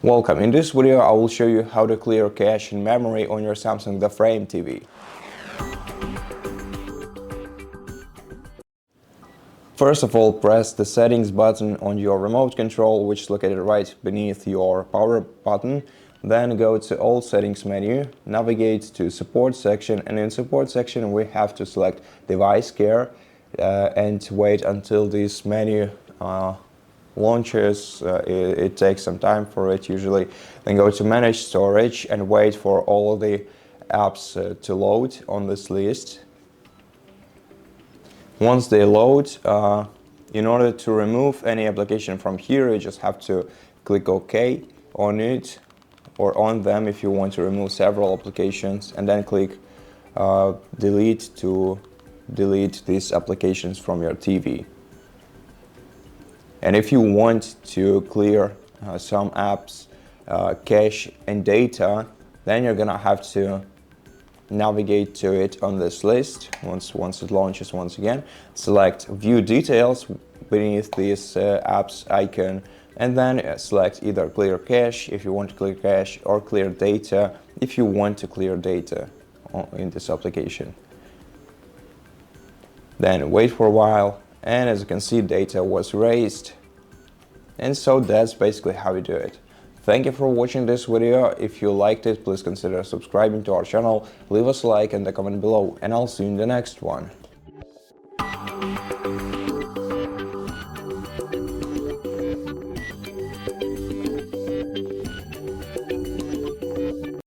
Welcome. In this video I will show you how to clear cache and memory on your Samsung The Frame TV. First of all, press the settings button on your remote control, which is located right beneath your power button. Then go to all settings menu, navigate to support section, and in support section we have to select device care and wait until this menu launches. It takes some time for it usually. Then go to manage storage and wait for all the apps to load on this list. Once they load, in order to remove any application from here, you just have to click OK on it or on them if you want to remove several applications, and then click delete to delete these applications from your TV. And if you want to clear some apps, cache and data, then you're gonna have to navigate to it on this list. Once it launches once again, select view details beneath this apps icon, and then select either clear cache if you want to clear cache, or clear data if you want to clear data in this application. Then wait for a while, and as you can see, data was erased. And so that's basically how you do it. Thank you for watching this video. If you liked it, please consider subscribing to our channel, leave us a like and a comment below, and I'll see you in the next one.